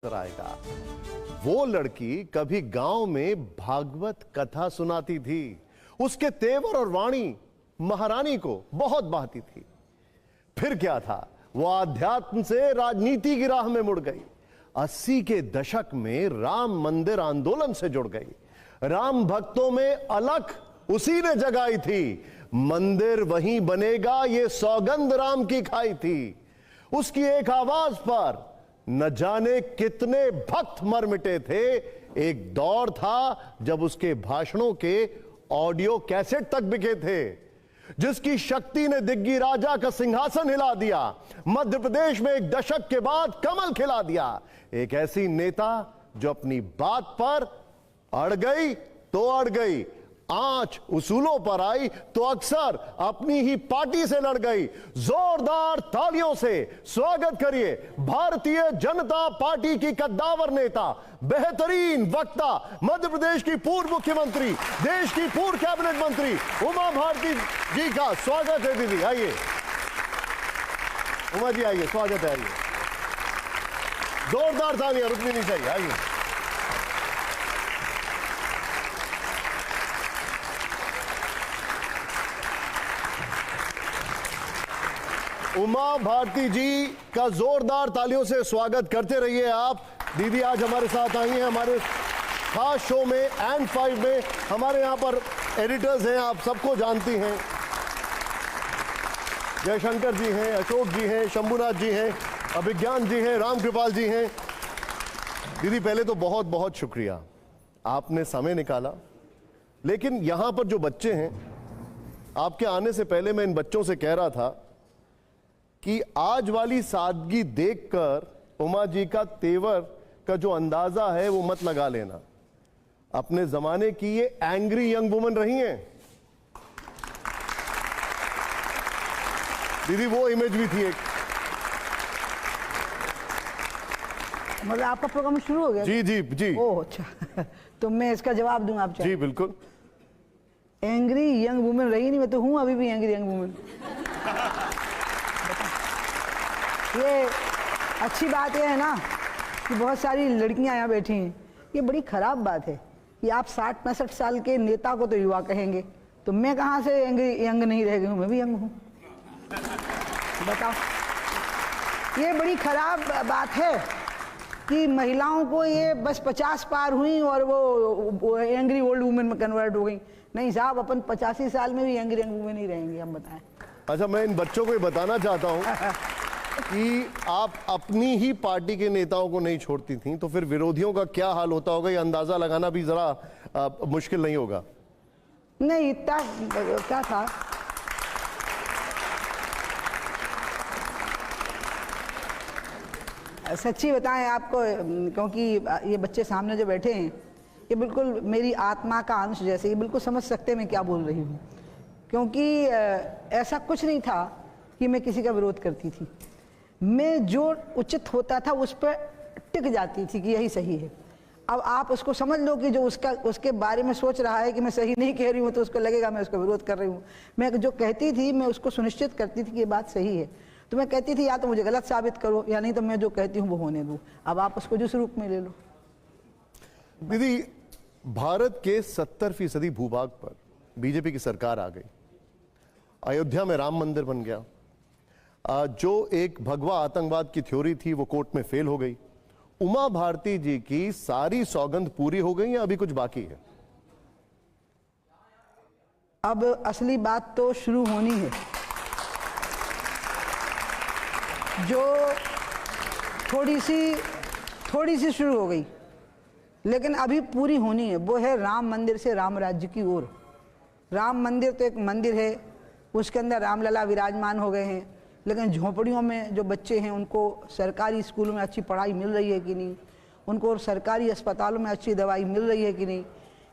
आएगा। वो लड़की कभी गांव में भागवत कथा सुनाती थी। उसके तेवर और वाणी महारानी को बहुत भाती थी। फिर क्या था, वो आध्यात्म से राजनीति की राह में मुड़ गई। 80 के दशक में राम मंदिर आंदोलन से जुड़ गई। राम भक्तों में अलख उसी ने जगाई थी। मंदिर वहीं बनेगा, ये सौगंध राम की खाई थी। उसकी एक आवाज पर न जाने कितने भक्त मर मिटे थे। एक दौर था जब उसके भाषणों के ऑडियो कैसेट तक बिके थे। जिसकी शक्ति ने दिग्गी राजा का सिंहासन हिला दिया। मध्य प्रदेश में एक दशक के बाद कमल खिला दिया। एक ऐसी नेता जो अपनी बात पर अड़ गई तो अड़ गई, आंच उसूलों पर आई तो अक्सर अपनी ही पार्टी से लड़ गई। जोरदार तालियों से स्वागत करिए भारतीय जनता पार्टी की कद्दावर नेता, बेहतरीन वक्ता, मध्य प्रदेश की पूर्व मुख्यमंत्री, देश की पूर्व कैबिनेट मंत्री उमा भारती जी का स्वागत है। दीदी आइए, उमा जी आइए, स्वागत है। आइए, जोरदार तालियां रुकनी नहीं चाहिए। आइए, उमा भारती जी का जोरदार तालियों से स्वागत करते रहिए आप। दीदी आज हमारे साथ आई हैं हमारे खास शो में एंड 5 में। हमारे यहाँ पर एडिटर्स हैं, आप सबको जानती हैं। जयशंकर जी हैं, अशोक जी हैं, शंभुनाथ जी हैं, अभिज्ञान जी हैं, रामकृपाल जी हैं। दीदी पहले तो बहुत बहुत शुक्रिया, आपने समय निकाला। लेकिन यहाँ पर जो बच्चे हैं, आपके आने से पहले मैं इन बच्चों से कह रहा था कि आज वाली सादगी देखकर उमा जी का तेवर का जो अंदाजा है वो मत लगा लेना। अपने जमाने की ये एंग्री यंग वुमन रही हैं। दीदी वो इमेज भी थी एक। मतलब आपका प्रोग्राम शुरू हो गया? जी जी जी। ओह अच्छा तो मैं इसका जवाब दूं आप चाहे? जी बिल्कुल। एंग्री यंग वुमन रही नहीं, मैं तो हूं अभी भी एंग्री यंग वुमन। ये अच्छी बात यह है ना कि बहुत सारी लड़कियां यहाँ बैठी हैं। ये बड़ी खराब बात है कि आप 60-65 साल के नेता को तो युवा कहेंगे, तो मैं कहाँ से यंग नहीं रह गई हूँ? मैं भी यंग हूँ। बताओ, ये बड़ी खराब बात है कि महिलाओं को ये बस 50 पार हुई और वो एंग्री ओल्ड वुमेन में कन्वर्ट हो गई। नहीं साहब, अपन 85 साल में भी एंग्री यंग वुमेन ही रहेंगे, हम बताएं। अच्छा, मैं इन बच्चों को ये बताना चाहता हूँ कि आप अपनी ही पार्टी के नेताओं को नहीं छोड़ती थीं, तो फिर विरोधियों का क्या हाल होता होगा, ये अंदाजा लगाना भी जरा मुश्किल नहीं होगा? नहीं, इतना क्या था, सच्ची बताएं आपको, क्योंकि ये बच्चे सामने जो बैठे हैं ये बिल्कुल मेरी आत्मा का अंश जैसे, ये बिल्कुल समझ सकते हैं मैं क्या बोल रही हूँ। क्योंकि ऐसा कुछ नहीं था कि मैं किसी का विरोध करती थी। मैं जो उचित होता था उस पर टिक जाती थी कि यही सही है। अब आप उसको समझ लो कि जो उसके बारे में सोच रहा है कि मैं सही नहीं कह रही हूँ, तो उसको लगेगा मैं उसका विरोध कर रही हूँ। मैं जो कहती थी मैं उसको सुनिश्चित करती थी कि ये बात सही है, तो मैं कहती थी या तो मुझे गलत साबित करो या नहीं तो मैं जो कहती हूँ वो होने दूँ। अब आप उसको जिस रूप में ले लो। दीदी, भारत के 70% भूभाग पर बीजेपी की सरकार आ गई। अयोध्या में राम मंदिर बन गया। जो एक भगवा आतंकवाद की थ्योरी थी वो कोर्ट में फेल हो गई। उमा भारती जी की सारी सौगंध पूरी हो गई या अभी कुछ बाकी है? अब असली बात तो शुरू होनी है। जो थोड़ी सी शुरू हो गई लेकिन अभी पूरी होनी है, वो है राम मंदिर से राम राज्य की ओर। राम मंदिर तो एक मंदिर है, उसके अंदर रामलला विराजमान हो गए हैं, लेकिन झोपड़ियों में जो बच्चे हैं उनको सरकारी स्कूलों में अच्छी पढ़ाई मिल रही है कि नहीं, उनको सरकारी अस्पतालों में अच्छी दवाई मिल रही है कि नहीं,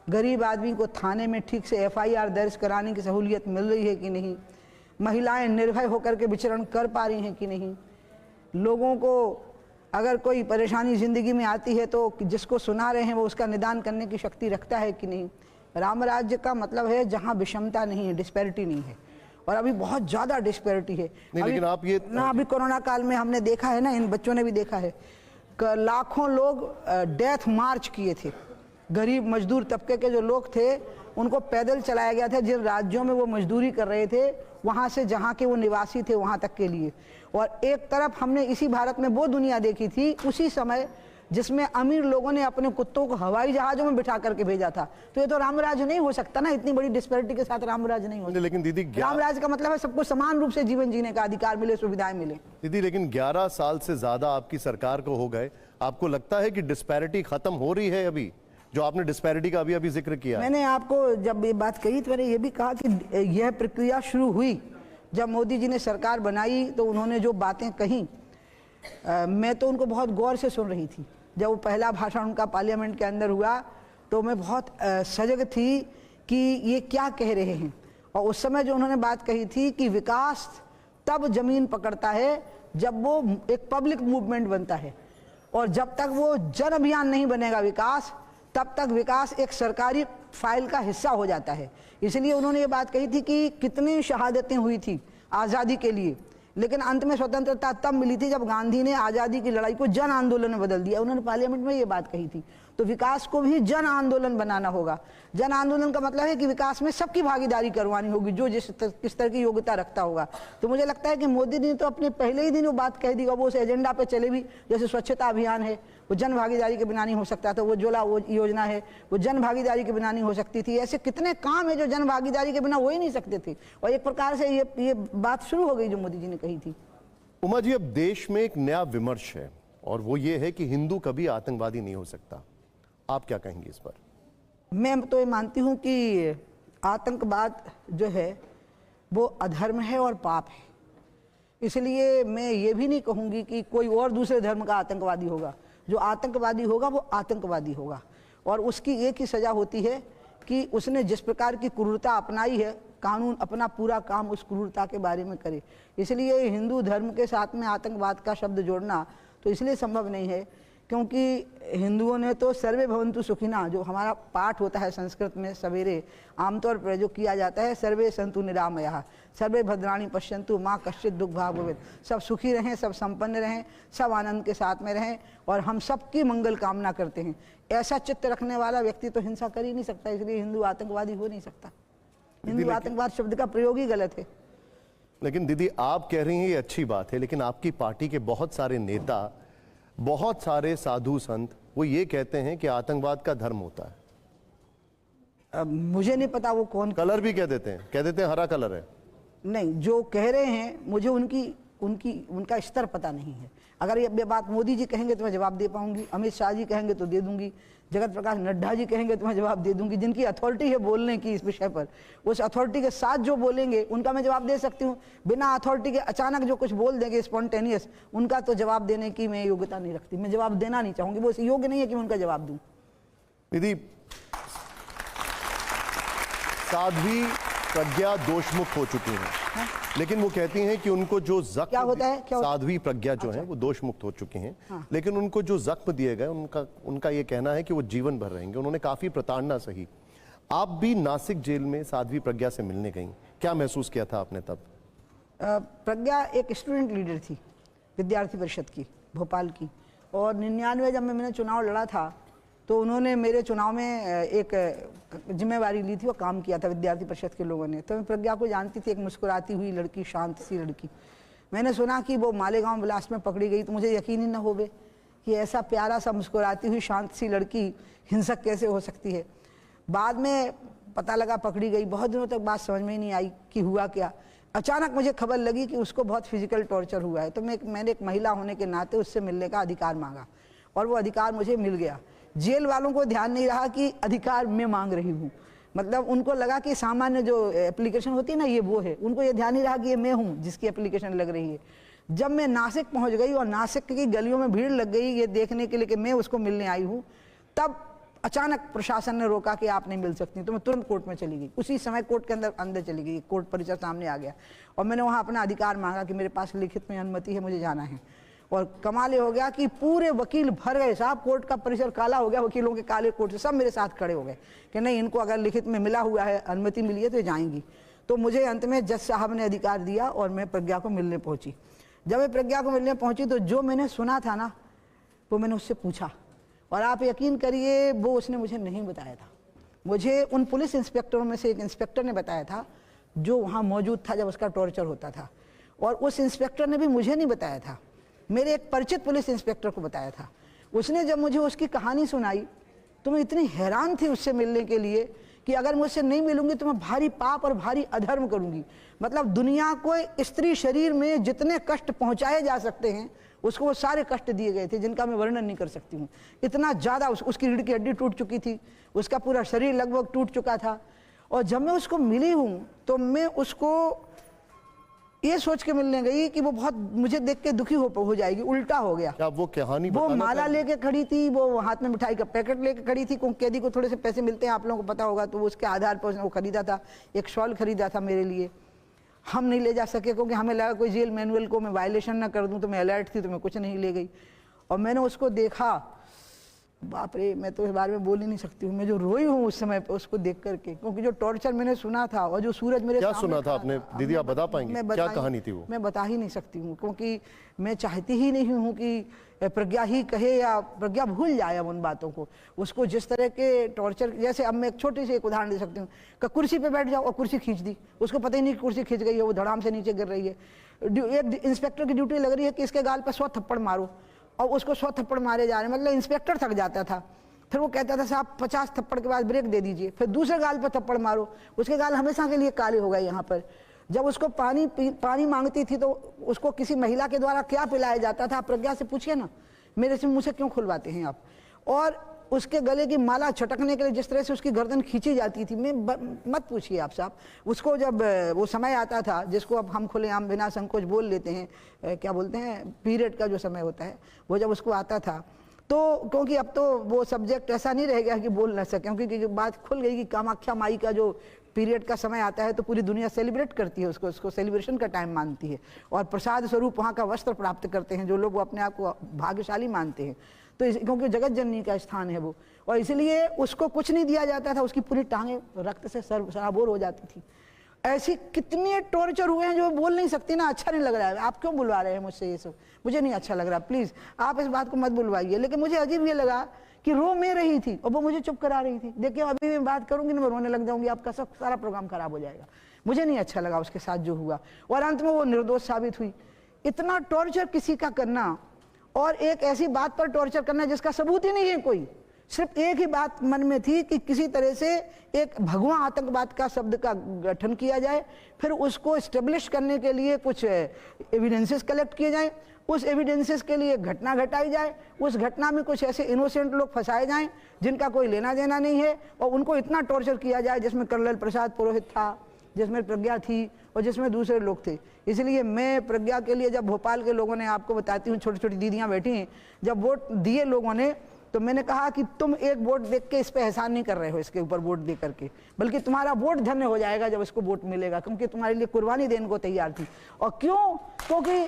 गरीब आदमी को थाने में ठीक से FIR दर्ज कराने की सहूलियत मिल रही है कि नहीं, महिलाएं निर्भय होकर के विचरण कर पा रही हैं कि नहीं, लोगों को अगर कोई परेशानी ज़िंदगी में आती है तो जिसको सुना रहे हैं वो उसका निदान करने की शक्ति रखता है कि नहीं। राम राज्य का मतलब है जहाँ विषमता नहीं है, डिस्पैरिटी नहीं है, और अभी बहुत ज़्यादा डिस्पैरिटी है। नहीं, लेकिन आप ये ना, अभी कोरोना काल में हमने देखा है ना, इन बच्चों ने भी देखा है, लाखों लोग डेथ मार्च किए थे। गरीब मजदूर तबके के जो लोग थे उनको पैदल चलाया गया था जिन राज्यों में वो मजदूरी कर रहे थे, वहाँ से जहाँ के वो निवासी थे वहाँ तक के लिए। और एक तरफ हमने इसी भारत में वो दुनिया देखी थी उसी समय जिसमें अमीर लोगों ने अपने कुत्तों को हवाई जहाज़ों में बिठा करके भेजा था। तो ये तो रामराज नहीं हो सकता ना, इतनी बड़ी डिस्पैरिटी के साथ रामराज नहीं हो सकता। लेकिन दीदी रामराज का मतलब है सबको समान रूप से जीवन जीने का अधिकार मिले, सुविधाएं मिले। दीदी लेकिन 11 साल से ज्यादा आपकी सरकार को हो गए, आपको लगता है कि डिस्पैरिटी खत्म हो रही है? अभी जो आपने डिस्पैरिटी का अभी जिक्र किया, मैंने आपको जब ये बात कही तो मैंने ये भी कहा कि यह प्रक्रिया शुरू हुई जब मोदी जी ने सरकार बनाई, तो उन्होंने जो बातें कही मैं तो उनको बहुत गौर से सुन रही थी। जब वो पहला भाषण उनका पार्लियामेंट के अंदर हुआ तो मैं बहुत सजग थी कि ये क्या कह रहे हैं। और उस समय जो उन्होंने बात कही थी कि विकास तब जमीन पकड़ता है जब वो एक पब्लिक मूवमेंट बनता है, और जब तक वो जन अभियान नहीं बनेगा विकास, तब तक विकास एक सरकारी फाइल का हिस्सा हो जाता है। इसलिए उन्होंने ये बात कही थी कि कितनी शहादतें हुई थी आज़ादी के लिए, लेकिन अंत में स्वतंत्रता तब मिली थी जब गांधी ने आज़ादी की लड़ाई को जन आंदोलन में बदल दिया। उन्होंने पार्लियामेंट में ये बात कही थी। तो विकास को भी जन आंदोलन बनाना होगा। जन आंदोलन का मतलब है कि विकास में सबकी भागीदारी करवानी होगी, जो किस तरह की योग्यता रखता होगा। तो मुझे लगता है कि मोदी ने तो अपने पहले ही दिन वो बात कह दी, वो उस एजेंडा पे चले भी। जैसे स्वच्छता अभियान है, वो जन भागीदारी के बिना नहीं हो सकता था। वो जोला वो योजना है, वो जन भागीदारी के बिना नहीं हो सकती थी। ऐसे कितने काम है जो जन भागीदारी के बिना हो ही नहीं सकते थे। और एक प्रकार से ये बात शुरू हो गई जो मोदी जी ने कही थी। उमा जी, अब देश में एक नया विमर्श है और वो ये है कि हिंदू कभी आतंकवादी नहीं हो सकता। आप क्या कहेंगे इस पर? मैं तो ये मानती हूँ कि आतंकवाद जो है वो अधर्म है और पाप है। इसलिए मैं ये भी नहीं कहूँगी कि कोई और दूसरे धर्म का आतंकवादी होगा। जो आतंकवादी होगा वो आतंकवादी होगा, और उसकी एक ही सज़ा होती है कि उसने जिस प्रकार की क्रूरता अपनाई है, कानून अपना पूरा काम उस क्रूरता के बारे में करे। इसलिए हिंदू धर्म के साथ में आतंकवाद का शब्द जोड़ना तो इसलिए संभव नहीं है क्योंकि हिंदुओं ने तो सर्वे भवन्तु सुखिना, जो हमारा पाठ होता है संस्कृत में सवेरे आमतौर पर जो किया जाता है, सर्वे सन्तु निरामयाः, सर्वे भद्राणि पश्यन्तु माँ कश्चित् दुःख भाग् भवेत्। सब सुखी रहें, सब संपन्न रहें, सब आनंद के साथ में रहें, और हम सबकी मंगल कामना करते हैं। ऐसा चित्त रखने वाला व्यक्ति तो हिंसा कर ही नहीं सकता। इसलिए हिंदू आतंकवादी हो नहीं सकता। हिंदू आतंकवाद शब्द का प्रयोग ही गलत है। लेकिन दीदी आप कह रही हैं ये अच्छी बात है, लेकिन आपकी पार्टी के बहुत सारे नेता, बहुत सारे साधु संत वो ये कहते हैं कि आतंकवाद का धर्म होता है। अब मुझे नहीं पता वो कौन, कलर भी कह देते हैं हरा कलर है। नहीं, जो कह रहे हैं मुझे उनका स्तर पता नहीं है। अगर ये बात मोदी जी कहेंगे तो मैं जवाब दे पाऊंगी, अमित शाह जी कहेंगे तो दे दूंगी, जगत प्रकाश नड्डा जी कहेंगे तो मैं जवाब दे दूंगी। जिनकी अथॉरिटी है बोलने की इस विषय पर, उस अथॉरिटी के साथ जो बोलेंगे उनका मैं जवाब दे सकती हूँ। बिना अथॉरिटी के अचानक जो कुछ बोल देंगे स्पॉन्टेनियस, उनका तो जवाब देने की मैं योग्यता नहीं रखती। मैं जवाब देना नहीं चाहूँगी, वो योग्य नहीं है कि मैं उनका जवाब दूँ। दीदी, साध्वी प्रज्ञा दोषमुक्त हो चुकी हैं, लेकिन वो कहती हैं कि उनको जो जख्म क्या होता है, साध्वी प्रज्ञा जो है वो दोषमुक्त हो चुकी हैं, लेकिन उनको जो जख्म दिए गए उनका ये कहना है कि वो जीवन भर रहेंगे। उन्होंने काफी प्रताड़ना सही। आप भी नासिक जेल में साध्वी प्रज्ञा से मिलने गई, क्या महसूस किया था आपने तब? प्रज्ञा एक स्टूडेंट लीडर थी विद्यार्थी परिषद की, भोपाल की, और 99 जब मैंने चुनाव लड़ा था तो उन्होंने मेरे चुनाव में एक जिम्मेवारी ली थी, वो काम किया था विद्यार्थी परिषद के लोगों ने। तो मैं प्रज्ञा को जानती थी, एक मुस्कुराती हुई लड़की, शांत सी लड़की। मैंने सुना कि वो मालेगांव ब्लास्ट में पकड़ी गई, तो मुझे यकीन ही न होवे कि ऐसा प्यारा सा मुस्कुराती हुई शांत सी लड़की हिंसक कैसे हो सकती है। बाद में पता लगा पकड़ी गई। बहुत दिनों तक बात समझ में ही नहीं आई कि हुआ क्या। अचानक मुझे खबर लगी कि उसको बहुत फिजिकल टॉर्चर हुआ है। तो मैंने एक महिला होने के नाते उससे मिलने का अधिकार मांगा, और वो अधिकार मुझे मिल गया। जेल वालों को ध्यान नहीं रहा कि अधिकार मैं मांग रही हूँ, मतलब उनको लगा कि सामान्य जो एप्लीकेशन होती है ना, ये वो है। उनको ये ध्यान नहीं रहा कि ये मैं हूँ जिसकी एप्लीकेशन लग रही है। जब मैं नासिक पहुँच गई और नासिक की गलियों में भीड़ लग गई ये देखने के लिए कि मैं उसको मिलने आई हूँ, तब अचानक प्रशासन ने रोका कि आप नहीं मिल सकती। तो मैं तुरंत कोर्ट में चली गई। उसी समय कोर्ट के अंदर चली गई। कोर्ट परिसर सामने आ गया और मैंने वहाँ अपना अधिकार मांगा कि मेरे पास लिखित में अनुमति है, मुझे जाना है। और कमाल ये हो गया कि पूरे वकील भर गए साहब, कोर्ट का परिसर काला हो गया, वकीलों के काले कोट से सब मेरे साथ खड़े हो गए कि नहीं, इनको अगर लिखित में मिला हुआ है, अनुमति मिली है तो जाएंगी। तो मुझे अंत में जज साहब ने अधिकार दिया और मैं प्रज्ञा को मिलने पहुंची। जब मैं प्रज्ञा को मिलने पहुंची तो जो मैंने सुना था ना, वो मैंने उससे पूछा, और आप यकीन करिए वो उसने मुझे नहीं बताया था। मुझे उन पुलिस इंस्पेक्टरों में से एक इंस्पेक्टर ने बताया था जो वहाँ मौजूद था जब उसका टॉर्चर होता था, और उस इंस्पेक्टर ने भी मुझे नहीं बताया था, मेरे एक परिचित पुलिस इंस्पेक्टर को बताया था। उसने जब मुझे उसकी कहानी सुनाई तो मैं इतनी हैरान थी उससे मिलने के लिए कि अगर मुझसे नहीं मिलूंगी तो मैं भारी पाप और भारी अधर्म करूंगी। मतलब दुनिया को स्त्री शरीर में जितने कष्ट पहुंचाए जा सकते हैं उसको वो सारे कष्ट दिए गए थे जिनका मैं वर्णन नहीं कर सकती हूँ। इतना ज़्यादा उसकी रीढ़ की हड्डी टूट चुकी थी, उसका पूरा शरीर लगभग टूट चुका था। और जब मैं उसको मिली हूँ तो मैं उसको ये सोच के मिलने गई कि वो बहुत मुझे देख के दुखी हो जाएगी, उल्टा हो गया। क्या वो कहानी वो माला लेके खड़ी थी, वो हाथ में मिठाई का पैकेट लेके खड़ी थी। कैदी को थोड़े से पैसे मिलते हैं, आप लोगों को पता होगा, तो उसके आधार पर वो खरीदा था, एक शॉल खरीदा था मेरे लिए। हम नहीं ले जा सके क्योंकि हमें लगा कोई जेल मैनुअल को मैं वायलेशन ना कर दूं, तो मैं अलर्ट थी तो मैं कुछ नहीं ले गई। और मैंने उसको देखा, बाप रे, मैं तो इस बारे में बोल ही नहीं सकती हूँ। मैं जो रोई हूँ उस समय पे उसको देख करके, क्योंकि जो टॉर्चर मैंने सुना था और जो सूरज मेरे क्या सामने सुना था आपने दीदी, आप बता पाएंगे क्या कहानी थी वो? मैं बता ही नहीं सकती हूँ क्योंकि मैं चाहती ही नहीं हूँ कि प्रज्ञा ही कहे या प्रज्ञा भूल जाए अब उन बातों को। उसको जिस तरह के टॉर्चर, जैसे अब मैं एक छोटी सी एक उदाहरण दे सकती हूँ कि कुर्सी पे बैठ जाओ और कुर्सी खींच दी, उसको पता ही नहीं कुर्सी खींच गई है, वो धड़ाम से नीचे गिर रही है। एक इंस्पेक्टर की ड्यूटी लग रही है कि इसके गाल पर 100 थप्पड़ मारो, और उसको 100 थप्पड़ मारे जा रहे हैं। मतलब इंस्पेक्टर थक जाता था, फिर वो कहता था साहब 50 थप्पड़ के बाद ब्रेक दे दीजिए, फिर दूसरे गाल पर थप्पड़ मारो, उसके गाल हमेशा के लिए काले हो गए यहाँ पर। जब उसको पानी मांगती थी तो उसको किसी महिला के द्वारा क्या पिलाया जाता था, प्रज्ञा से पूछिए ना, मेरे से मुँह से क्यों खुलवाते हैं आप। और उसके गले की माला छटकने के लिए जिस तरह से उसकी गर्दन खींची जाती थी, मैं मत पूछिए आप साहब। उसको जब वो समय आता था जिसको अब हम खुलेआम बिना संकोच बोल लेते हैं, क्या बोलते हैं, पीरियड का जो समय होता है, वो जब उसको आता था तो, क्योंकि अब तो वो सब्जेक्ट ऐसा नहीं रह गया कि बोल ना सके, क्योंकि बात खुल गई कि कामाख्या माई का जो पीरियड का समय आता है तो पूरी दुनिया सेलिब्रेट करती है उसको सेलिब्रेशन का टाइम मानती है, और प्रसाद स्वरूप वहाँ का वस्त्र प्राप्त करते हैं जो लोग वो अपने आप को भाग्यशाली मानते हैं। तो क्योंकि जगत जननी का स्थान है वो, और इसलिए उसको कुछ नहीं दिया जाता था, उसकी पूरी टांगें रक्त से सराबोर हो जाती थी। ऐसी कितने टॉर्चर हुए हैं जो बोल नहीं सकती ना। अच्छा नहीं लग रहा है, आप क्यों बुलवा रहे हैं मुझसे ये सब, मुझे नहीं अच्छा लग रहा, प्लीज़ आप इस बात को मत बुलवाइए। लेकिन मुझे अजीब ये लगा कि रो मैं रही थी और वो मुझे चुप करा रही थी। देखिए अभी मैं बात करूंगी ना मैं रोने लग जाऊंगी, आपका सब सारा प्रोग्राम खराब हो जाएगा। मुझे नहीं अच्छा लगा उसके साथ जो हुआ, और अंत में वो निर्दोष साबित हुई। इतना टॉर्चर किसी का करना, और एक ऐसी बात पर टॉर्चर करना जिसका सबूत ही नहीं है कोई, सिर्फ एक ही बात मन में थी कि किसी तरह से एक भगवा आतंकवाद का शब्द का गठन किया जाए, फिर उसको एस्टेब्लिश करने के लिए कुछ एविडेंसेस कलेक्ट किए जाएं, उस एविडेंसेस के लिए घटना घटाई जाए, उस घटना में कुछ ऐसे इनोसेंट लोग फंसाए जाएं जिनका कोई लेना देना नहीं है, और उनको इतना टॉर्चर किया जाए जिसमें कर्नल प्रसाद पुरोहित था, जिसमें प्रज्ञा थी, और जिसमें दूसरे लोग थे। इसलिए मैं प्रज्ञा के लिए, जब भोपाल के लोगों ने, आपको बताती हूँ, छोटी छोटी दीदियाँ बैठी हैं, जब वोट दिए लोगों ने तो मैंने कहा कि तुम एक वोट देख के इस पे एहसान नहीं कर रहे हो, इसके ऊपर वोट दे करके, बल्कि तुम्हारा वोट धन्य हो जाएगा जब इसको वोट मिलेगा, क्योंकि तुम्हारे लिए कुर्बानी देने को तैयार थी। और क्यों? क्योंकि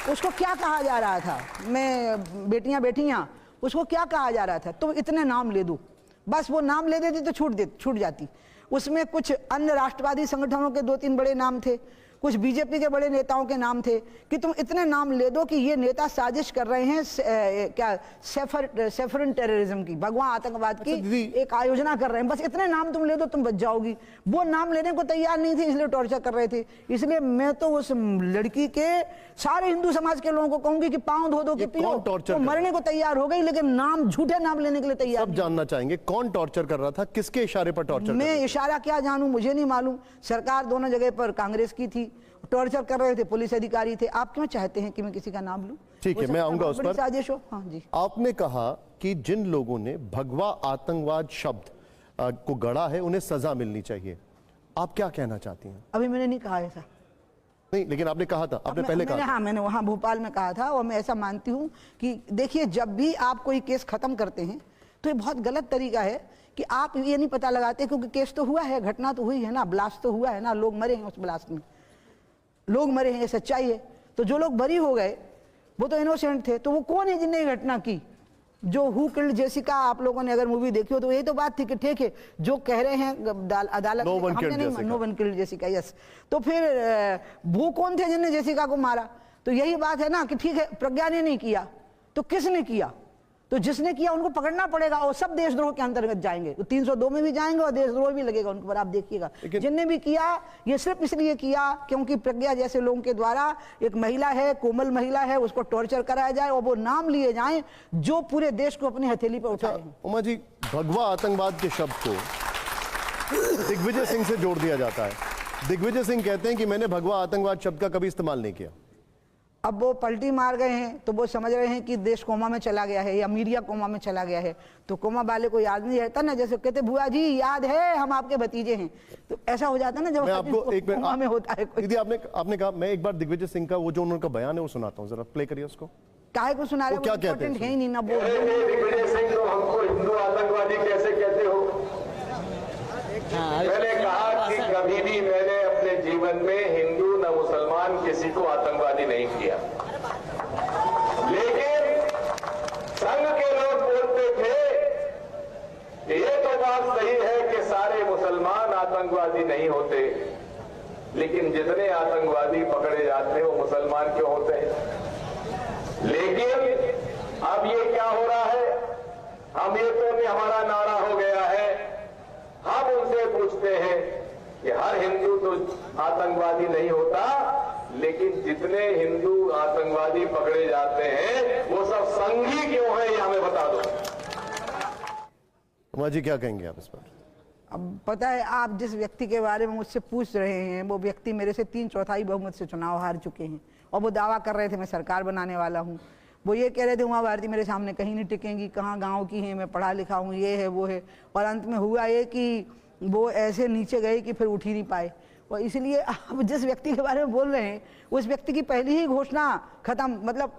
उसको क्या कहा जा रहा था, मैं बेटियां उसको क्या कहा जा रहा था, तुम इतने नाम ले दो, बस वो नाम ले देती तो छूट जाती। उसमें कुछ अन्य राष्ट्रवादी संगठनों के 2-3 बड़े नाम थे, कुछ बीजेपी के बड़े नेताओं के नाम थे कि तुम इतने नाम ले दो कि ये नेता साजिश कर रहे हैं क्या सेफरन टेररिज्म की, भगवा आतंकवाद की एक आयोजना कर रहे हैं, बस इतने नाम तुम ले दो तुम बच जाओगी। वो नाम लेने को तैयार नहीं थे, इसलिए टॉर्चर कर रहे थे। इसलिए मैं तो उस लड़की के सारे हिंदू समाज के लोगों को कहूंगी कि पांव धो दो कि पियो, तो मरने को तैयार हो गई, लेकिन नाम, झूठे नाम लेने के लिए तैयार। सब जानना चाहेंगे कौन टॉर्चर कर रहा था, किसके इशारे पर टॉर्चर? मैं इशारा क्या जानूं, मुझे नहीं मालूम। सरकार दोनों जगह पर कांग्रेस की थी, टॉर्चर कर रहे थे, पुलिस अधिकारी थे। आप क्यों चाहते हैं कि मैं किसी का नाम लूं? ठीक है, मैं आऊंगा उस पर। साजिश हो। हाँ जी। आपने कहा कि जिन लोगों ने भगवा आतंकवाद शब्द को गढ़ा है उन्हें सजा मिलनी चाहिए, आप क्या कहना चाहती हैं? अभी मैंने नहीं कहा ऐसा। नहीं, लेकिन आपने कहा था, आपने पहले कहा। हाँ, मैंने वहां भोपाल में कहा था, और मैं ऐसा मानती हूं कि देखिए, जब भी आप कोई केस खत्म करते हैं तो ये बहुत गलत तरीका है कि आप ये नहीं पता लगाते, क्योंकि केस तो हुआ है, घटना तो हुई है ना, ब्लास्ट तो हुआ है ना, लोग मरे हैं उस ब्लास्ट में, लोग मरे हैं, ये सच्चाई है। तो जो लोग बरी हो गए वो तो इनोसेंट थे, तो वो कौन है जिनने ये घटना की? जो हु किल्ड जेसिका, आप लोगों ने अगर मूवी देखी हो तो यही तो बात थी कि ठीक है, जो कह रहे हैं अदालत, no one killed Jessica, yes. तो फिर वो कौन थे जिनने जेसिका को मारा? तो यही बात है ना कि ठीक है, प्रज्ञा ने नहीं किया तो किसने किया? तो जिसने किया उनको पकड़ना पड़ेगा, और सब देशद्रोह के अंतर्गत जाएंगे, तो 302 में भी जाएंगे और देशद्रोह भी लगेगा उनके पर। आप देखिएगा, जिनने भी किया ये सिर्फ इसलिए किया क्योंकि प्रज्ञा जैसे लोगों के द्वारा एक महिला है, कोमल महिला है, उसको टॉर्चर कराया जाए और वो नाम लिए जाएं जो पूरे देश को अपनी हथेली पर उठाए। उमा जी, भगवा आतंकवाद के शब्द को दिग्विजय सिंह से जोड़ दिया जाता है। दिग्विजय सिंह कहते हैं कि मैंने भगवा आतंकवाद शब्द का कभी इस्तेमाल नहीं किया। अब वो पलटी मार गए हैं तो वो समझ रहे हैं कि देश कोमा में चला गया है या मीडिया कोमा में चला गया है। तो कोमा वाले को याद नहीं रहता ना, जैसे कहते बुआ जी याद है हम आपके भतीजे हैं, तो ऐसा हो जाता है ना जब आपको एक कोमा में होता है। दीदी आपने कहा, मैं एक बार दिग्विजय सिंह का वो जो उनका बयान है वो सुनाता हूँ, जरा प्ले करिए उसको। काहे को सुना रहे हो? क्या कहते हैं? है ही नहीं ना वो। दिग्विजय सिंह तो हमको हिंदू आतंकवादी कैसे कहते हो? मैंने कहा कि कभी भी मैंने अपने जीवन में हिंदू न मुसलमान किसी को आतंकवादी नहीं किया, लेकिन संघ के लोग बोलते थे कि ये तो बात सही है कि सारे मुसलमान आतंकवादी नहीं होते, लेकिन जितने आतंकवादी पकड़े जाते हैं वो मुसलमान क्यों होते हैं? लेकिन अब ये क्या हो रहा है, हम ये तो भी हमारा नारा हो गया है, हम उनसे पूछते हैं कि हर हिंदू तो आतंकवादी नहीं होता, लेकिन जितने हिंदू आतंकवादी पकड़े जाते हैं वो सब संघी क्यों है, ये हमें बता दो। उमा जी क्या कहेंगे आप इस पर? अब पता है, आप जिस व्यक्ति के बारे में मुझसे पूछ रहे हैं वो व्यक्ति मेरे से 3/4 बहुमत से चुनाव हार चुके हैं, और वो दावा कर रहे थे मैं सरकार बनाने वाला हूँ। वो ये कह रहे थे उमा भारती मेरे सामने कहीं नहीं टिकेंगी, कहाँ गांव की हैं, मैं पढ़ा लिखा हूँ, ये है वो है, और अंत में हुआ ये कि वो ऐसे नीचे गए कि फिर उठ ही नहीं पाए। और इसलिए आप जिस व्यक्ति के बारे में बोल रहे हैं उस व्यक्ति की पहली ही घोषणा खत्म, मतलब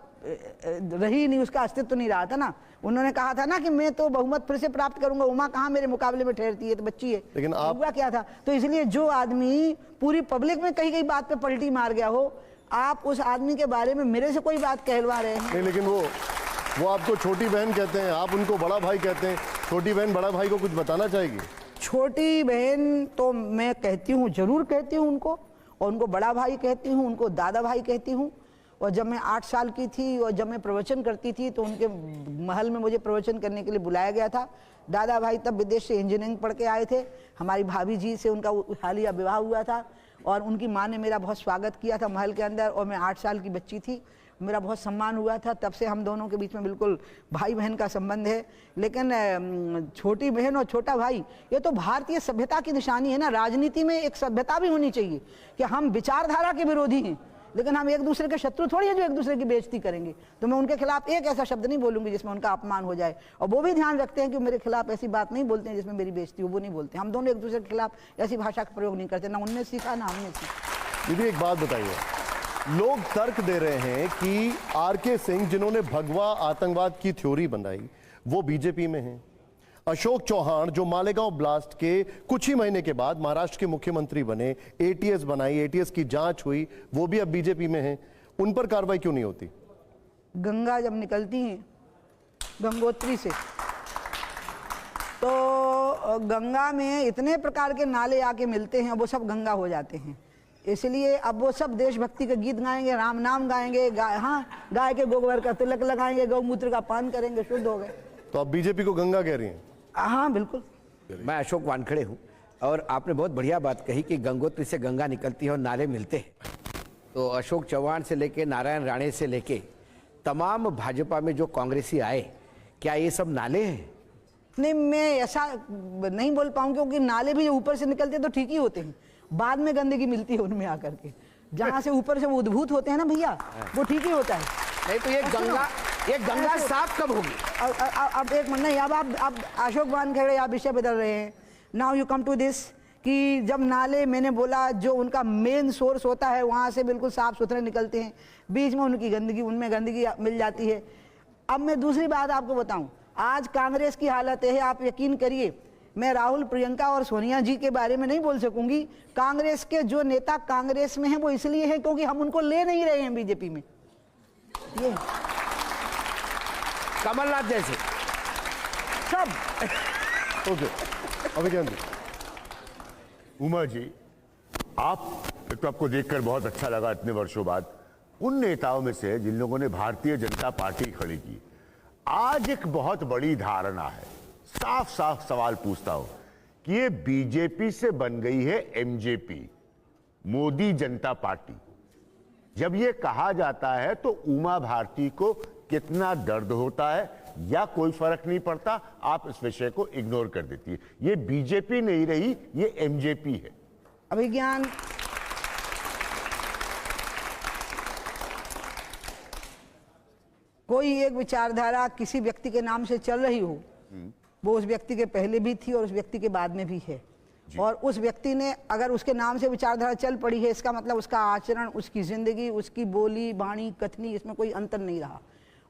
रही नहीं, उसका अस्तित्व तो नहीं रहा था ना। उन्होंने कहा था ना कि मैं तो बहुमत फिर से प्राप्त करूंगा, उमा कहाँ मेरे मुकाबले में ठहरती है, तो बच्ची है। लेकिन आप हुआ क्या था? तो इसलिए जो आदमी पूरी पब्लिक में कहीं कहीं बात पे पलटी मार गया हो, आप उस आदमी के बारे में मेरे से कोई बात कहलवा रहे हैं। नहीं, लेकिन वो आपको छोटी बहन कहते हैं, आप उनको बड़ा भाई कहते हैं। छोटी बहन बड़ा भाई को कुछ बताना चाहेगी? छोटी बहन तो मैं कहती हूँ, जरूर कहती हूँ उनको, और उनको बड़ा भाई कहती हूँ, उनको दादा भाई कहती हूँ। और जब मैं 8 साल की थी और जब मैं प्रवचन करती थी तो उनके महल में मुझे प्रवचन करने के लिए बुलाया गया था। दादा भाई तब विदेश से इंजीनियरिंग पढ़ के आए थे, हमारी भाभी जी से उनका हालिया विवाह हुआ था, और उनकी माँ ने मेरा बहुत स्वागत किया था महल के अंदर, और मैं 8 साल की बच्ची थी, मेरा बहुत सम्मान हुआ था। तब से हम दोनों के बीच में बिल्कुल भाई बहन का संबंध है। लेकिन छोटी बहन और छोटा भाई ये तो भारतीय सभ्यता की निशानी है ना। राजनीति में एक सभ्यता भी होनी चाहिए कि हम विचारधारा के विरोधी हैं, लेकिन हम एक दूसरे के शत्रु थोड़ी है जो एक दूसरे की बेइज्जती करेंगे। तो मैं उनके खिलाफ एक ऐसा शब्द नहीं बोलूंगी जिसमें उनका अपमान हो जाए, और वो भी ध्यान रखते हैं कि मेरे खिलाफ ऐसी बात नहीं बोलते हैं जिसमें मेरी बेइज्जती हो, वो नहीं बोलते। हम दोनों एक दूसरे के खिलाफ ऐसी भाषा का प्रयोग नहीं करते, ना उनने सीखा ना हमने सीखा। दीदी एक बात बताइए, लोग तर्क दे रहे हैं कि आर.के. सिंह जिन्होंने भगवा आतंकवाद की थ्योरी बनाई वो बीजेपी में हैं। अशोक चौहान जो मालेगांव ब्लास्ट के कुछ ही महीने के बाद महाराष्ट्र के मुख्यमंत्री बने, एटीएस बनाई, एटीएस की जांच हुई, वो भी अब बीजेपी में हैं। उन पर कार्रवाई क्यों नहीं होती? गंगा जब निकलती हैं गंगोत्री से तो गंगा में इतने प्रकार के नाले आके मिलते हैं, वो सब गंगा हो जाते हैं। इसलिए अब वो सब देशभक्ति के गीत गाएंगे, राम नाम गाएंगे, गाय के गोबर का तिलक लगाएंगे, गौमूत्र का पान करेंगे, शुद्ध हो गए। तो आप बीजेपी को गंगा कह रही हैं? हाँ बिल्कुल। मैं अशोक वानखेड़े हूँ, और आपने बहुत बढ़िया बात कही कि गंगोत्री से गंगा निकलती है और नाले मिलते हैं। तो अशोक चौहान से लेके नारायण राणे से लेके तमाम भाजपा में जो कांग्रेसी आए, क्या ये सब नाले हैं? नहीं, मैं ऐसा नहीं बोल पाऊँ, क्योंकि नाले भी ऊपर से निकलते तो ठीक ही होते हैं, बाद में गंदगी मिलती है उनमें आकर के। जहाँ से ऊपर से वो उद्भूत होते हैं ना भैया, वो ठीक ही होता है। नहीं तो ये गंगा साफ कब होगी? अब एक मिनट, नहीं, अब आप अशोक वानखेड़े आप विषय बदल रहे हैं। Now you come to this कि जब नाले, मैंने बोला जो उनका मेन सोर्स होता है वहाँ से बिल्कुल साफ सुथरे निकलते हैं, बीच में उनकी गंदगी, उनमें गंदगी मिल जाती है। अब मैं दूसरी बात आपको बताऊं, आज कांग्रेस की हालत है, आप यकीन करिए, मैं राहुल, प्रियंका और सोनिया जी के बारे में नहीं बोल सकूंगी। कांग्रेस के जो नेता कांग्रेस में हैं वो इसलिए हैं क्योंकि हम उनको ले नहीं रहे हैं बीजेपी में। ये कमलनाथ जैसे सब। ओके, अभिज्ञान जी। उमा जी, आप तो आपको देखकर बहुत अच्छा लगा इतने वर्षों बाद। उन नेताओं में से जिन लोगों ने भारतीय जनता पार्टी खड़ी की। आज एक बहुत बड़ी धारणा है, साफ साफ सवाल पूछता हूं कि ये बीजेपी से बन गई है एमजेपी, मोदी जनता पार्टी। जब ये कहा जाता है तो उमा भारती को कितना दर्द होता है या कोई फर्क नहीं पड़ता, आप इस विषय को इग्नोर कर देती है। ये बीजेपी नहीं रही, ये एमजेपी है। अभिज्ञान कोई एक विचारधारा किसी व्यक्ति के नाम से चल रही हो, वो उस व्यक्ति के पहले भी थी और उस व्यक्ति के बाद में भी है। और उस व्यक्ति ने अगर उसके नाम से विचारधारा चल पड़ी है, इसका मतलब उसका आचरण, उसकी जिंदगी, उसकी बोली वाणी कथनी, इसमें कोई अंतर नहीं रहा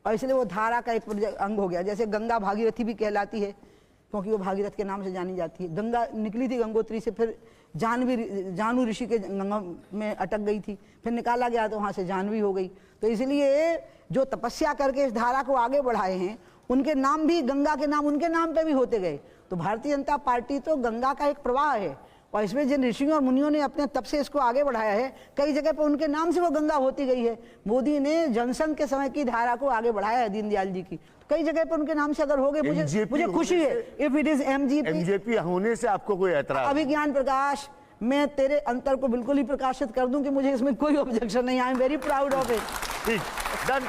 और इसलिए वो धारा का एक अंग हो गया। जैसे गंगा भागीरथी भी कहलाती है क्योंकि वो भागीरथ के नाम से जानी जाती है। गंगा निकली थी गंगोत्री से, फिर जानू ऋषि के गंगा में अटक गई थी, फिर निकाला गया तो वहाँ से जानवी हो गई। तो इसलिए जो तपस्या करके इस धारा को आगे बढ़ाए हैं, उनके नाम भी, गंगा के नाम उनके नाम पे भी होते गए। तो भारतीय जनता पार्टी तो गंगा का एक प्रवाह है और इसमें जिन ऋषियों और मुनियों ने अपने तप से इसको आगे बढ़ाया है, कई जगह पर उनके नाम से वो गंगा होती गई है। मोदी ने जनसंघ के समय की धारा को आगे बढ़ाया है, दीनदयाल जी की, तो कई जगह पर उनके नाम से अगर हो गए, मुझे खुशी है। इफ इट इज एमजेपी होने से आपको कोई एतराज? अभिज्ञान प्रकाश, मैं तेरे अंतर को बिल्कुल ही प्रकाशित कर दूं कि मुझे इसमें कोई ऑब्जेक्शन नहीं। I am very proud of it. ठीक, done,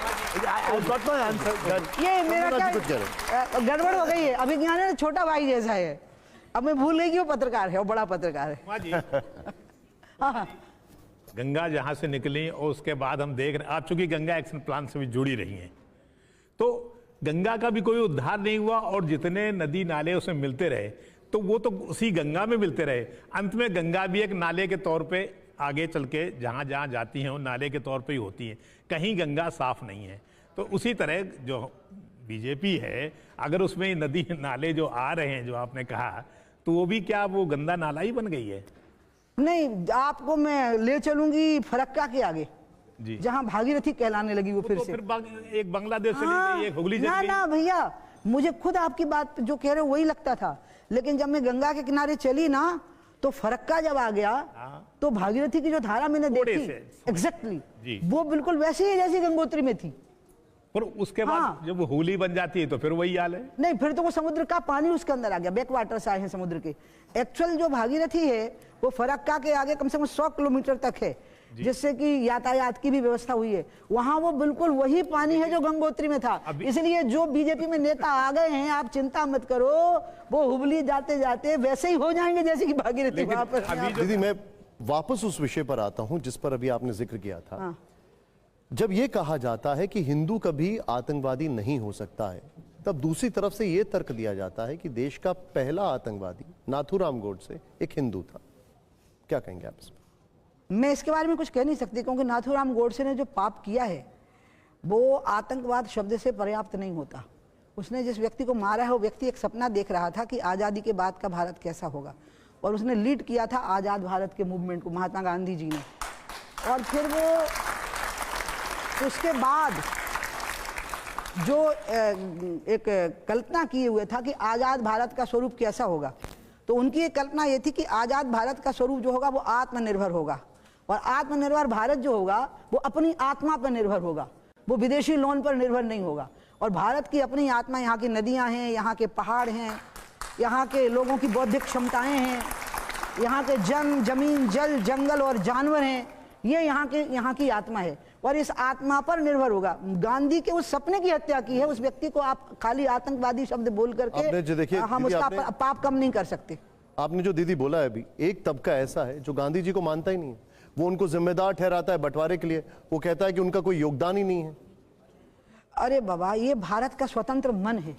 I got my answer, done. ये मेरा क्या गड़बड़ हो गई है। अभिज्ञान है छोटा भाई जैसा है, अब मैं भूल गई कि वो पत्रकार है और बड़ा पत्रकार है। हाँ, गंगा जहां से निकली और उसके बाद हम देख रहे, आप चूंकि गंगा एक्शन प्लान से भी जुड़ी रही हैं, तो गंगा का भी कोई उद्धार नहीं हुआ और जितने नदी नाले उसमें मिलते रहे तो वो तो उसी गंगा में मिलते रहे। अंत में गंगा भी एक नाले के तौर पे आगे चल के जहां जहां जाती हैं वो नाले के तौर पे ही होती हैं, कहीं गंगा साफ नहीं है। तो उसी तरह जो बीजेपी है, अगर उसमें नदी नाले जो आ रहे हैं जो आपने कहा, तो वो भी क्या वो गंदा नाला ही बन गई है? नहीं, आपको मैं ले चलूंगी फरक्का के आगे, जहां भागीरथी कहलाने लगी वो फिर तो से। फिर एक बांग्लादेश से ली गई, एक हुगली से ली गई। ना भैया, मुझे खुद आपकी बात जो कह रहे हो वही लगता था, लेकिन जब मैं गंगा के किनारे चली ना, तो फरक्का जब आ गया तो भागीरथी की जो धारा मैंने देखी, एग्जैक्टली वो बिल्कुल वैसी ही जैसी गंगोत्री में थी। और उसके बाद जब वो हुगली बन जाती है तो फिर वही हाल है। नहीं, फिर तो वो समुद्र का पानी उसके अंदर आ गया, बैक वाटर्स आए हैं समुद्र के। एक्चुअल जो भागीरथी है वो फरक्का के आगे कम से कम 100 किलोमीटर तक है, जिससे कि यातायात की भी व्यवस्था हुई है। वहां वो बिल्कुल वही पानी है जो गंगोत्री में था। इसलिए जो बीजेपी में नेता आ गए हैं, आप चिंता मत करो, वो हुबली जाते जाते वैसे ही हो जाएंगे जैसे कि भागीरथी वहां पर। दीदी, मैं वापस उस विषय पर आता हूं जिस पर अभी आपने जिक्र किया था। जब यह कहा जाता है कि हिंदू कभी आतंकवादी नहीं हो सकता है, तब दूसरी तरफ से यह तर्क दिया जाता है कि देश का पहला आतंकवादी नाथूराम गोडसे एक हिंदू था। क्या कहेंगे आप इसमें? मैं इसके बारे में कुछ कह नहीं सकती, क्योंकि नाथूराम गोडसे ने जो पाप किया है वो आतंकवाद शब्द से पर्याप्त नहीं होता। उसने जिस व्यक्ति को मारा है वो व्यक्ति एक सपना देख रहा था कि आज़ादी के बाद का भारत कैसा होगा, और उसने लीड किया था आज़ाद भारत के मूवमेंट को, महात्मा गांधी जी ने। और फिर वो उसके बाद जो एक कल्पना किए हुए था कि आज़ाद भारत का स्वरूप कैसा होगा, तो उनकी एक कल्पना ये थी कि आज़ाद भारत का स्वरूप जो होगा वो आत्मनिर्भर होगा, और आत्मनिर्भर भारत जो होगा वो अपनी आत्मा पर निर्भर होगा, वो विदेशी लोन पर निर्भर नहीं होगा। और भारत की अपनी आत्मा, यहाँ की नदियाँ हैं, यहाँ के पहाड़ हैं, यहाँ के लोगों की बौद्धिक क्षमताएं हैं, यहाँ के जमीन, जल, जंगल और जानवर हैं, ये यहाँ की आत्मा है और इस आत्मा पर निर्भर होगा। गांधी के उस सपने की हत्या की है उस व्यक्ति को आप खाली आतंकवादी शब्द बोल करके हम उसका पाप कम नहीं कर सकते। आपने जो दीदी बोला है अभी, एक तबका ऐसा है जो गांधी जी को मानता ही नहीं है, वो उनको जिम्मेदार ठहराता है बंटवारे के लिए, वो कहता है कि उनका कोई योगदान ही नहीं है। अरे बाबा, ये भारत का स्वतंत्र मन है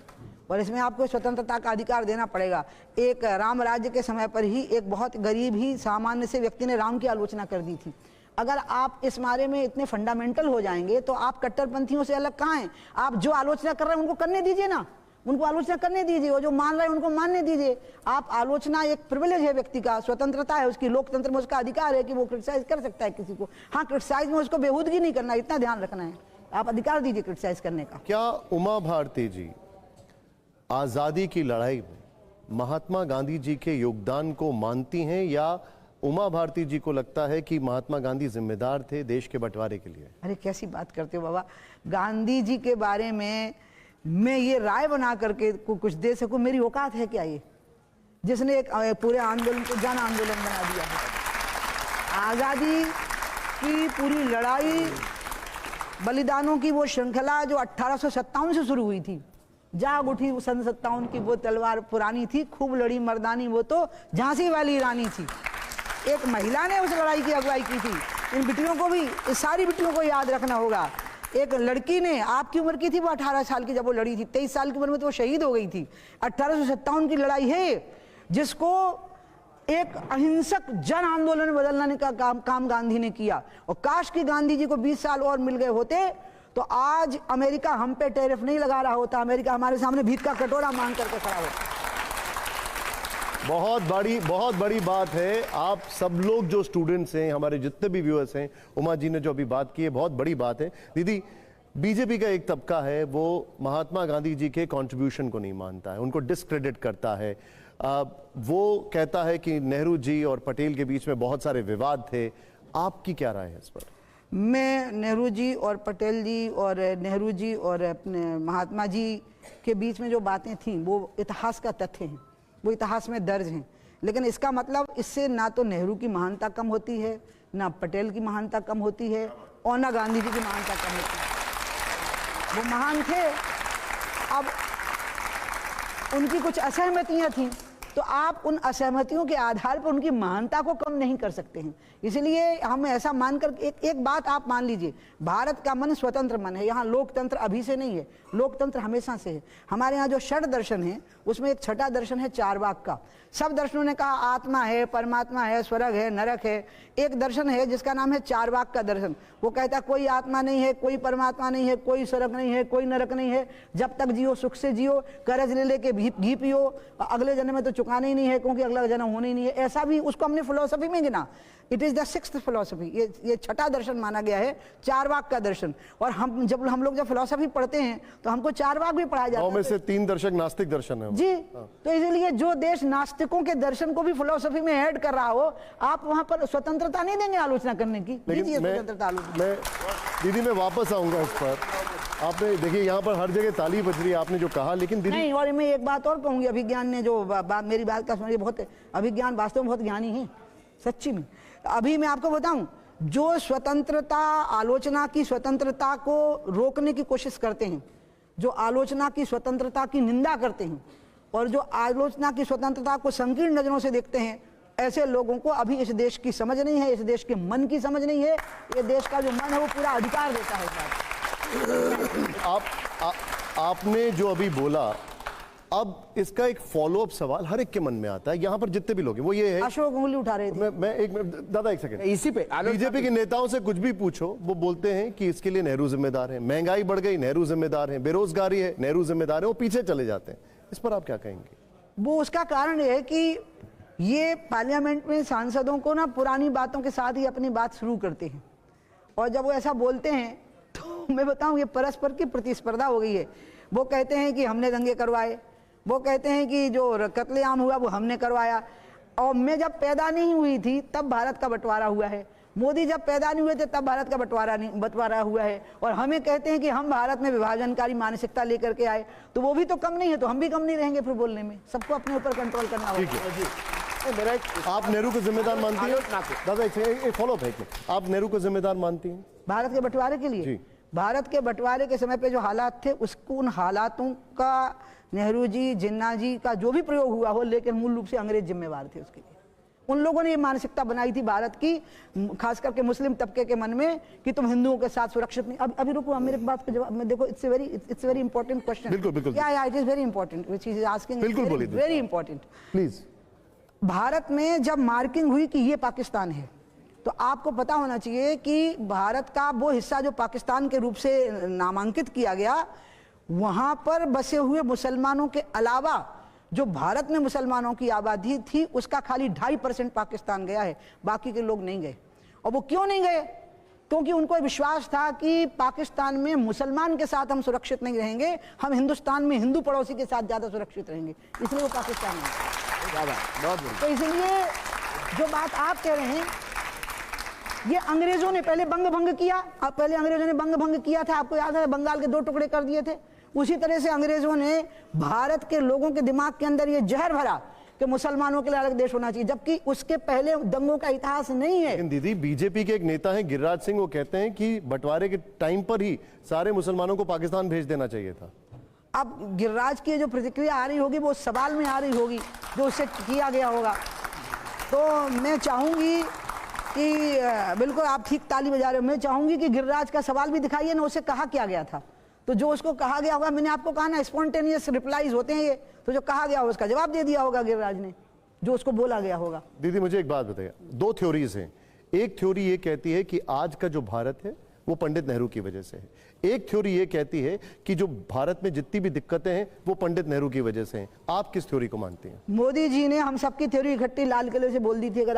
और इसमें आपको स्वतंत्रता का अधिकार देना पड़ेगा। एक राम राज्य के समय पर ही एक बहुत गरीब ही सामान्य से व्यक्ति ने राम की आलोचना कर दी थी। अगर आप इस बारे में इतने फंडामेंटल हो जाएंगे तो आप कट्टरपंथियों से अलग कहाँ हैं? आप जो आलोचना कर रहे हैं उनको करने दीजिए ना, उनको आलोचना करने दीजिए, और जो मान रहे हैं उनको मानने दीजिए। आप आलोचना एक प्रिविलेज है व्यक्ति का, स्वतंत्रता है उसकी, लोकतंत्र में उसका अधिकार है कि वो क्रिटिसाइज कर सकता है किसी को। हाँ, क्रिटिसाइज में उसको बेहूदगी नहीं करना, इतना ध्यान रखना है, आप अधिकार दीजिए क्रिटिसाइज करने का। क्या उमा भारती जी आजादी की लड़ाई में महात्मा गांधी जी के योगदान को मानती हैं या उमा भारती जी को लगता है कि महात्मा गांधी जिम्मेदार थे देश के बंटवारे के लिए। अरे कैसी बात करते हो बाबा, गांधी जी के बारे में मैं ये राय बना करके कुछ दे सकूं, मेरी औकात है क्या ये, जिसने एक पूरे आंदोलन को जन आंदोलन बना दिया है। आज़ादी की पूरी लड़ाई, बलिदानों की वो श्रृंखला जो 1857 से शुरू हुई थी, जाग उठी सन 57 की वो तलवार पुरानी थी, खूब लड़ी मर्दानी वो तो झांसी वाली रानी थी। एक महिला ने उस लड़ाई की अगुवाई की थी। इन बिटियों को भी, इस सारी बिटियों को याद रखना होगा। एक लड़की ने, आपकी उम्र की थी वो 18 साल की जब वो लड़ी थी, 23 साल की उम्र में तो वो शहीद हो गई थी। 1857 की लड़ाई है जिसको एक अहिंसक जन आंदोलन में बदलने का काम गांधी ने किया। और काश कि गांधी जी को 20 साल और मिल गए होते तो आज अमेरिका हम पे टैरिफ नहीं लगा रहा होता, अमेरिका हमारे सामने भीख का कटोरा मांग करके खड़ा होता। बहुत बड़ी बात है। आप सब लोग जो स्टूडेंट्स हैं, हमारे जितने भी व्यूअर्स हैं, उमा जी ने जो अभी बात की है बहुत बड़ी बात है। दीदी, बीजेपी का एक तबका है वो महात्मा गांधी जी के कंट्रीब्यूशन को नहीं मानता है, उनको डिस्क्रेडिट करता है। वो कहता है कि नेहरू जी और पटेल के बीच में बहुत सारे विवाद थे। आपकी क्या राय है इस पर? मैं नेहरू जी और पटेल जी और नेहरू जी और अपने महात्मा जी के बीच में जो बातें थीं वो इतिहास का तथ्य हैं, वो इतिहास में दर्ज हैं। लेकिन इसका मतलब इससे ना तो नेहरू की महानता कम होती है, ना पटेल की महानता कम होती है, और ना गांधी जी की महानता कम होती है। वो महान थे, अब उनकी कुछ असहमतियां थीं, तो आप उन असहमतियों के आधार पर उनकी महानता को कम नहीं कर सकते हैं। इसलिए हम ऐसा मानकर एक बात आप मान लीजिए, भारत का मन स्वतंत्र मन है, यहाँ लोकतंत्र अभी से नहीं है, लोकतंत्र हमेशा से है। हमारे यहाँ जो षड दर्शन है उसमें एक छठा दर्शन है चारवाक का। सब दर्शनों ने कहा आत्मा है, परमात्मा है, स्वर्ग है, नरक है। एक दर्शन है जिसका नाम है चारवाक का दर्शन। वो कहता है कोई आत्मा नहीं है, कोई परमात्मा नहीं है, कोई स्वर्ग नहीं है, कोई नरक नहीं है। जब तक जियो सुख से जियो, कर्ज ले लेके घी पियो, अगले जन्म में तो चुकाना ही नहीं है क्योंकि अगला जन्म होना ही नहीं है। ऐसा भी उसको हमने फिलोसफी में गिना। It is the sixth philosophy. ये छठा दर्शन माना गया है, चारवाक का दर्शन। और हम लोग जब फिलोसफी पढ़ते हैं तो हमको चारवाक भी पढ़ाया जाता है। में से 3 दर्शक नास्तिक दर्शन है जी। तो इसलिए जो देश नास्तिकों के दर्शन को भी फिलोसफी में ऐड कर रहा हो, आप वहां पर स्वतंत्रता नहीं देंगे आलोचना करने की। स्वतंत्रता दीदी मैं वापस आऊंगा इस पर। आपने देखिए यहाँ पर हर जगह ताली बज रही है, आपने जो कहा, लेकिन दीदी नहीं, और मैं एक बात और कहूंगी, अभिज्ञान ने जो मेरी बात का समझिए, बहुत अभिज्ञान वास्तव में बहुत ज्ञानी है सच्ची में। अभी मैं आपको बताऊं, जो स्वतंत्रता, आलोचना की स्वतंत्रता को रोकने की कोशिश करते हैं, जो आलोचना की स्वतंत्रता की निंदा करते हैं और जो आलोचना की स्वतंत्रता को संकीर्ण नजरों से देखते हैं, ऐसे लोगों को अभी इस देश की समझ नहीं है, इस देश के मन की समझ नहीं है। ये देश का जो मन है वो पूरा अधिकार देता है। आपने जो अभी बोला, अब इसका एक फॉलोअप सवाल हर एक के मन में आता है, यहाँ पर जितने भी लोग हैं, वो ये है। अशोक उंगली उठा रहे थे। मैं एक दादा एक सेकंड, इसी पे बीजेपी के नेताओं से कुछ भी पूछो, वो बोलते हैं कि इसके लिए नेहरू जिम्मेदार है, महंगाई बढ़ गई नेहरू जिम्मेदार है, बेरोजगारी है नेहरू जिम्मेदार है, वो पीछे चले जाते हैं। इस पर आप क्या कहेंगे? वो उसका कारण है कि ये पार्लियामेंट में सांसदों को ना पुरानी बातों के साथ ही अपनी बात शुरू करते हैं, और जब वो ऐसा बोलते हैं तो मैं बताऊं ये परस्पर की प्रतिस्पर्धा हो गई है। वो कहते हैं कि हमने दंगे करवाए, वो कहते हैं कि जो कत्लेआम हुआ वो हमने करवाया, और मैं जब पैदा नहीं हुई थी तब भारत का बंटवारा हुआ है, मोदी जब पैदा नहीं हुए थे तब भारत का बंटवारा हुआ है, और हमें कहते हैं कि हम भारत में विभाजनकारी मानसिकता लेकर के आए। तो वो भी तो कम नहीं है, तो हम भी कम नहीं रहेंगे फिर बोलने में। सबको अपने ऊपर कंट्रोल करना होगा। आप नेहरू को जिम्मेदार मानती हैं? दादा एक फॉलोअप है, आप नेहरू को जिम्मेदार मानती हैं भारत के बंटवारे के लिए? भारत के बंटवारे के समय पे जो हालात थे, उसको, उन हालातों का नेहरू जी, जिन्ना जी का जो भी प्रयोग हुआ हो, लेकिन मूल रूप से अंग्रेज जिम्मेवार थे उसके लिए। उन लोगों ने ये मानसिकता बनाई थी भारत की, खास करके मुस्लिम तबके के मन में, कि तुम हिंदुओं के साथ सुरक्षित नहीं। अभी रुको, मेरे बात का जवाब में देखो। It's very important question. बिल्कुल या it is very important which is asking, very important. Please. Bharat में जब मार्किंग हुई कि ये पाकिस्तान है, तो आपको पता होना चाहिए कि भारत का वो हिस्सा जो पाकिस्तान के रूप से नामांकित किया गया, वहां पर बसे हुए मुसलमानों के अलावा जो भारत में मुसलमानों की आबादी थी, उसका खाली 2.5% पाकिस्तान गया है, बाकी के लोग नहीं गए। और वो क्यों नहीं गए? क्योंकि उनको विश्वास था कि पाकिस्तान में मुसलमान के साथ हम सुरक्षित नहीं रहेंगे, हम हिंदुस्तान में हिंदू पड़ोसी के साथ ज्यादा सुरक्षित रहेंगे, इसलिए वो पाकिस्तान में। तो इसलिए जो बात आप कह रहे हैं, ये अंग्रेजों ने पहले बंग भंग किया। पहले अंग्रेजों ने बंग भंग किया था, आपको याद है, बंगाल के 2 टुकड़े कर दिए थे। उसी तरह से अंग्रेजों ने भारत के लोगों के दिमाग के अंदर ये जहर भरा कि मुसलमानों के लिए अलग देश होना चाहिए, जबकि उसके पहले दंगों का इतिहास नहीं है। लेकिन दीदी, बीजेपी के एक नेता हैं गिरिराज सिंह, वो कहते हैं कि बंटवारे के टाइम पर ही सारे मुसलमानों को पाकिस्तान भेज देना चाहिए था। अब गिरिराज की जो प्रतिक्रिया आ रही होगी वो सवाल में आ रही होगी जो उससे किया गया होगा। तो मैं चाहूंगी कि बिल्कुल आप ठीक ताली बजा रहे हो, मैं चाहूंगी कि गिरिराज का सवाल भी दिखाइए ना, उसे कहा क्या गया था। तो जो उसको कहा गया होगा, मैंने आपको कहा ना स्पॉन्टेनियस रिप्लाईज होते हैं ये, तो जो कहा गया होगा उसका जवाब दे दिया होगा गिरिराज ने, जो उसको बोला गया होगा। दीदी मुझे एक बात बताइए, 2 थ्योरीज हैं। एक थ्योरी ये कहती है कि आज का जो भारत है वो पंडित नेहरू की वजह से है। एक थ्योरी ये कहती है कि जो भारत में जितनी भी दिक्कतें हैं वो पंडित नेहरू की वजह से हैं। आप किस थ्योरी को मानती हैं? मोदी जी ने हम सबकी थ्योरी इकट्ठी लाल किले से बोल दी थी। अगर